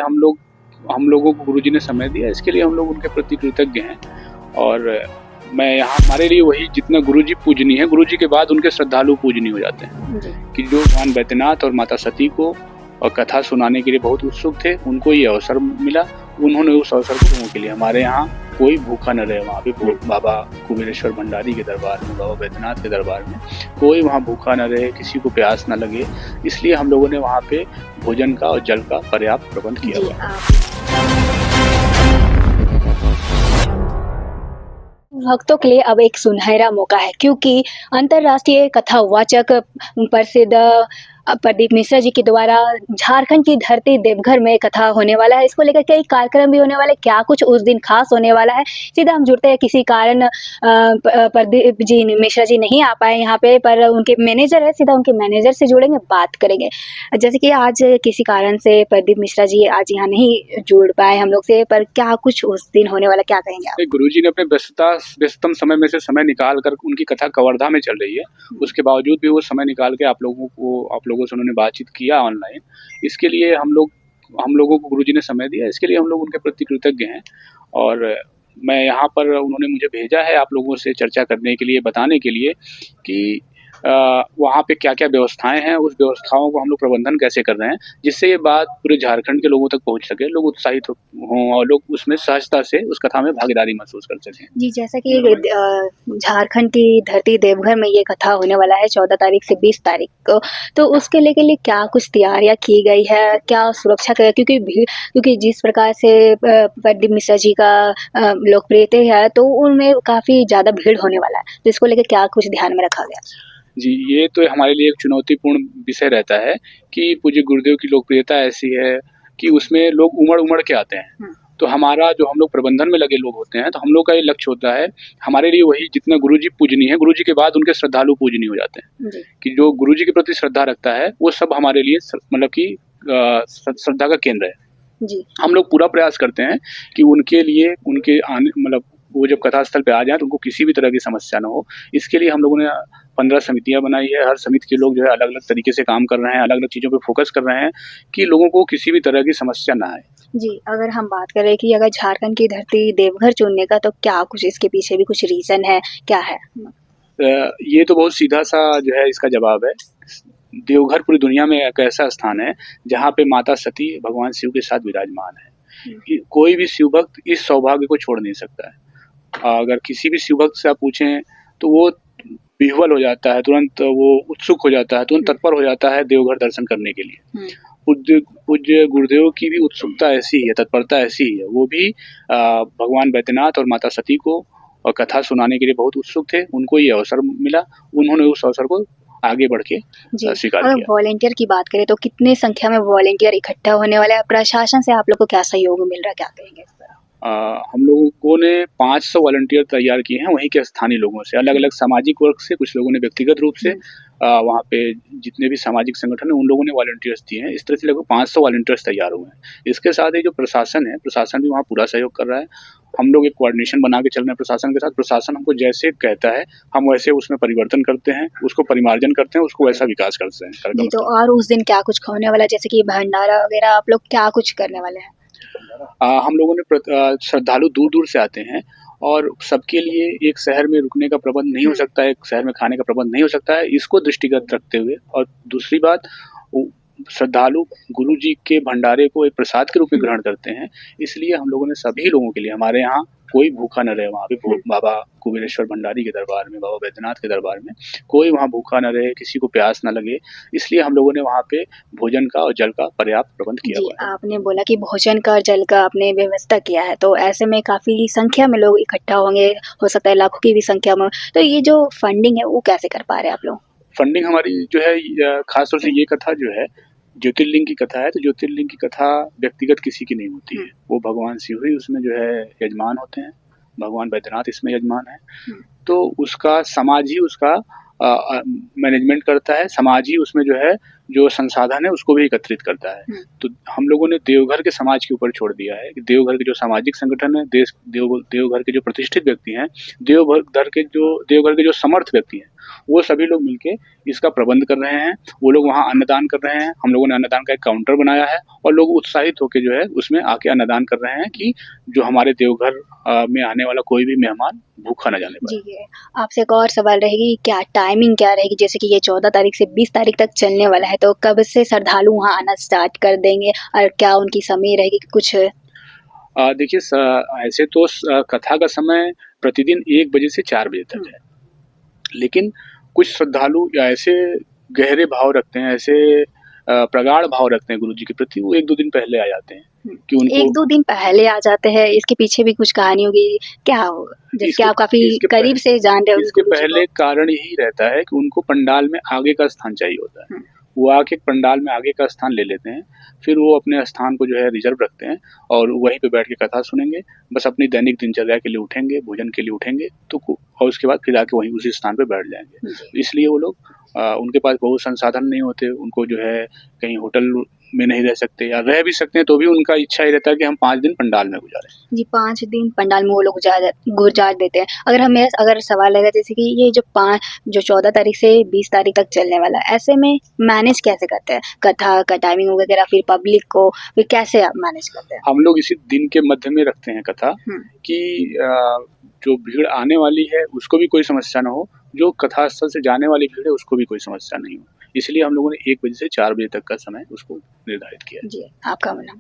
हम लोगों को गुरुजी ने समय दिया, इसके लिए हम लोग उनके प्रति कृतज्ञ हैं। और मैं यहाँ हमारे लिए वही जितना गुरुजी पूजनीय है, गुरुजी के बाद उनके श्रद्धालु पूजनीय हो जाते हैं कि जो भगवान बैद्यनाथ और माता सती को और कथा सुनाने के लिए बहुत उत्सुक थे, उनको ये अवसर मिला। उन्होंने उस अवसर को लोगों के लिए, हमारे यहाँ कोई भूखा न रहे। वहाँ पे बाबा कुबेरेश्वर भंडारी के दरबार में, बाबा बैद्यनाथ के दरबार में कोई वहाँ भूखा न रहे, किसी को प्यास न लगे, इसलिए हम लोगों ने वहाँ पे भोजन का और जल का पर्याप्त प्रबंध किया हुआ। भक्तों के लिए अब एक सुनहरा मौका है, क्योंकि अंतर्राष्ट्रीय कथावाचक प्रसिद्ध प्रदीप मिश्रा जी के द्वारा झारखंड की धरती देवघर में कथा होने वाला है। इसको लेकर कई कार्यक्रम भी होने वाले, क्या कुछ उस दिन खास होने वाला है। सीधा हम जुड़ते हैं, किसी कारण प्रदीप जी मिश्रा जी नहीं आ पाए यहाँ पे, पर उनके मैनेजर है, सीधा उनके मैनेजर से जुड़ेंगे, बात करेंगे। जैसे कि आज किसी कारण से प्रदीप मिश्रा जी आज यहाँ नहीं जुड़ पाए हम लोग से, पर क्या कुछ उस दिन होने वाला, क्या कहेंगे आप? गुरुजी ने अपने व्यस्ततम समय में से समय निकाल कर, उनकी कथा कवर्धा में चल रही है, उसके बावजूद भी वो समय निकाल के आप लोगों से उन्होंने बातचीत किया ऑनलाइन। इसके लिए हम लोगों को गुरुजी ने समय दिया, इसके लिए हम लोग उनके प्रति कृतज्ञ हैं। और मैं यहाँ पर, उन्होंने मुझे भेजा है आप लोगों से चर्चा करने के लिए, बताने के लिए कि वहाँ पे क्या-क्या व्यवस्थाएँ हैं, उस व्यवस्थाओं को हम लोग प्रबंधन कैसे कर रहे हैं, जिससे ये बात पूरे झारखंड के लोगों तक पहुँच सके, लोग उत्साहित हों और लोग उसमें सहजता से उस कथा में भागीदारी महसूस कर सकें। जी, जैसा कि झारखंड की धरती देवघर में ये कथा होने वाला है 14 तारीख से 20 तारीख को, तो उसके लिए क्या कुछ तैयारियाँ की गई है? क्या सुरक्षा का, क्योंकि जिस प्रकार से प्रदीप मिश्रा जी का लोकप्रियता है, तो उनमें काफ़ी ज़्यादा भीड़ होने वाला है, तो इसको लेके क्या कुछ ध्यान में रखा गया? जी, ये तो हमारे लिए एक चुनौतीपूर्ण विषय रहता है कि पूज्य गुरुदेव की लोकप्रियता ऐसी है कि उसमें लोग उमड़-उमड़ के आते हैं। तो हमारा जो, हम लोग प्रबंधन में लगे लोग होते हैं, तो हम लोग का ये लक्ष्य होता है, हमारे लिए वही जितना गुरुजी पूजनीय है, गुरुजी के बाद उनके श्रद्धालु पूजनीय हो जाते हैं कि जो गुरुजी के प्रति श्रद्धा रखता है, वो सब हमारे लिए मतलब कि श्रद्धा का केंद्र है। जी। हम लोग पूरा प्रयास करते हैं कि उनके लिए, उनके आने, मतलब वो जब कथा स्थल पे आ जाएँ तो उनको किसी भी तरह की समस्या ना हो। इसके लिए हम लोगों ने 15 समितियाँ बनाई है। हर समिति के लोग जो है अलग-अलग तरीके से काम कर रहे हैं, अलग-अलग चीज़ों पे फ़ोकस कर रहे हैं कि लोगों को किसी भी तरह की समस्या ना आए। जी, अगर हम बात करें कि अगर झारखंड की धरती देवघर चुनने का, तो क्या कुछ इसके पीछे भी कुछ रीज़न है, क्या है? ये तो बहुत सीधा-सा जो है इसका जवाब है। देवघर पूरी दुनिया में एक ऐसा स्थान है जहाँ पे माता सती भगवान शिव के साथ विराजमान है। कि कोई भी शिव भक्त इस सौभाग्य को छोड़ नहीं सकता है। अगर किसी भी शिव भक्त से आप पूछें तो वो विह्वल हो जाता है, तुरंत वो उत्सुक हो जाता है, तुरंत तत्पर हो जाता है देवघर दर्शन करने के लिए। पूज्य गुरुदेव की भी उत्सुकता ऐसी ही है, तत्परता ऐसी ही है। वो भी भगवान बैद्यनाथ और माता सती को और कथा सुनाने के लिए बहुत उत्सुक थे। उनको ये अवसर मिला, उन्होंने उस अवसर को आगे बढ़ के स्वीकार अगर किया। वॉलंटियर की बात करें तो कितने संख्या में वॉलंटियर इकट्ठा होने वाले हैं? प्रशासन से आप लोग को क्या सहयोग मिल रहा है, क्या कहेंगे इस पर? हम लोगों ने 500 वॉलंटियर तैयार किए हैं, वहीं के स्थानीय लोगों से, अलग-अलग सामाजिक वर्ग से, कुछ लोगों ने व्यक्तिगत रूप से, वहाँ पे जितने भी सामाजिक संगठन हैं, उन लोगों ने वॉलंटियर्स दिए हैं। इस तरह से लगभग 500 वॉलंटियर्स तैयार हुए हैं। इसके साथ ही जो प्रशासन है, प्रशासन भी वहाँ पूरा सहयोग कर रहा है। हम लोग एक कोऑर्डिनेशन बना के चल रहे हैं प्रशासन के साथ। प्रशासन हमको जैसे कहता है, हम वैसे उसमें परिवर्तन करते हैं, उसको परिमार्जन करते हैं, उसको वैसा विकास करते हैं। जी, तो और उस दिन क्या कुछ होने वाला है, जैसे कि भंडारा वगैरह, आप लोग क्या कुछ करने वाले हैं? हम लोगों ने श्रद्धालु दूर-दूर से आते हैं और सबके लिए एक शहर में रुकने का प्रबंध नहीं हो सकता है, एक शहर में खाने का प्रबंध नहीं हो सकता है। इसको दृष्टिगत रखते हुए, और दूसरी बात, श्रद्धालु गुरुजी के भंडारे को एक प्रसाद के रूप में ग्रहण करते हैं। इसलिए हम लोगों ने सभी लोगों के लिए, हमारे यहाँ कोई भूखा न रहे। वहाँ पे बाबा कुबेरेश्वर भंडारी के दरबार में, बाबा बैद्यनाथ के दरबार में कोई वहाँ भूखा न रहे, किसी को प्यास न लगे, इसलिए हम लोगों ने वहाँ पे भोजन का और जल का पर्याप्त प्रबंध किया हुआ है। आपने बोला कि भोजन का और जल का आपने व्यवस्था किया है, तो ऐसे में काफ़ी संख्या में लोग इकट्ठा होंगे, हो सकता है लाखों की भी संख्या में। तो ये जो फंडिंग है, वो कैसे कर पा रहे हैं आप लोग? फंडिंग हमारी जो है, खास तौर से ये कथा जो है ज्योतिर्लिंग की कथा है, तो ज्योतिर्लिंग की कथा व्यक्तिगत किसी की नहीं होती है। वो भगवान शिव ही उसमें जो है यजमान होते हैं, भगवान बैद्यनाथ इसमें यजमान है। तो उसका समाज ही उसका मैनेजमेंट करता है, समाज ही उसमें जो है, जो संसाधन है उसको भी एकत्रित करता है। तो हम लोगों ने देवघर के समाज के ऊपर छोड़ दिया है कि देवघर के जो सामाजिक संगठन है, देवघर के जो प्रतिष्ठित व्यक्ति हैं, देवघर के जो समर्थ व्यक्ति हैं, वो सभी लोग मिलके इसका प्रबंध कर रहे हैं। वो लोग वहाँ अन्नदान कर रहे हैं। हम लोगों ने अन्नदान का एक काउंटर बनाया है और लोग उत्साहित होकर जो है उसमें आके अन्नदान कर रहे हैं कि जो हमारे देवघर में आने वाला कोई भी मेहमान भूखा न जाने पाए। जी, आपसे एक और सवाल रहेगी, क्या टाइमिंग क्या रहेगी? जैसे कि ये 14 तारीख से 20 तारीख तक चलने वाला है, तो कब से श्रद्धालु वहाँ आना स्टार्ट कर देंगे और क्या उनकी समय रहेगी कुछ? देखिए ऐसे तो कथा का समय प्रतिदिन 1 बजे से 4 बजे तक है। लेकिन कुछ श्रद्धालु या ऐसे गहरे भाव रखते हैं, ऐसे प्रगाढ़ भाव रखते हैं गुरुजी के प्रति, वो 1-2 दिन पहले आ जाते हैं कि उनको 1-2 दिन पहले आ जाते हैं, इसके पीछे भी कुछ कहानी होगी, क्या हो? जैसे कि इसके आप काफ़ी इसके करीब से जान रहे होंगे इसके गुरुजी को। पहले कारण यही रहता है कि उनको पंडाल में आगे का स्थान चाहिए होता है। वो आके पंडाल में आगे का स्थान ले लेते हैं, फिर वो अपने स्थान को जो है रिज़र्व रखते हैं और वहीं पे बैठ के कथा सुनेंगे। बस अपनी दैनिक दिनचर्या के लिए उठेंगे, भोजन के लिए उठेंगे तो और उसके बाद फिर आके वहीं उसी स्थान पे बैठ जाएँगे। इसलिए वो लोग उनके पास बहुत संसाधन नहीं होते, उनको जो है कहीं होटल में नहीं रह सकते या रह भी सकते हैं तो भी उनका इच्छा ही रहता है कि हम 5 दिन पंडाल में गुजारें। जी, 5 दिन पंडाल में वो लोग गुजार देते हैं। अगर सवाल रहेगा जैसे कि ये जो 14 तारीख से 20 तारीख तक चलने वाला है, ऐसे में मैनेज कैसे करते हैं? कथा का टाइमिंग वगैरह, फिर पब्लिक को फिर कैसे आप मैनेज करते हैं? हम लोग इसी दिन के मध्य में रखते हैं कथा कि जो भीड़ आने वाली है उसको भी कोई समस्या ना हो, जो कथा स्थल से जाने वाली भीड़ है उसको भी कोई समस्या नहीं हो। इसलिए हम लोगों ने 1 बजे से 4 बजे तक का समय उसको निर्धारित किया है। जी, आपका नाम?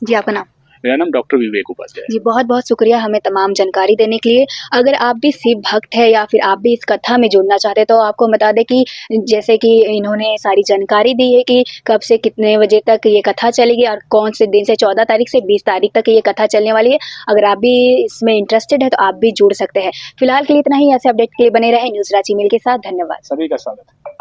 जी, आपका नाम? मेरा नाम डॉक्टर विवेक उपाध्याय है। जी, बहुत-बहुत शुक्रिया हमें तमाम जानकारी देने के लिए। अगर आप भी शिव भक्त हैं या फिर आप भी इस कथा में जुड़ना चाहते हैं, तो आपको बता दें कि जैसे कि इन्होंने सारी जानकारी दी है कि कब से कितने बजे तक ये कथा चलेगी और कौन से दिन से 14 तारीख से 20 तारीख तक ये कथा चलने वाली है। अगर आप भी इसमें इंटरेस्टेड हैं, तो आप भी जुड़ सकते हैं। फिलहाल के लिए इतना ही। ऐसे अपडेट के लिए बने रहें न्यूज़ रांची मेल के साथ। धन्यवाद। सभी का स्वागत है।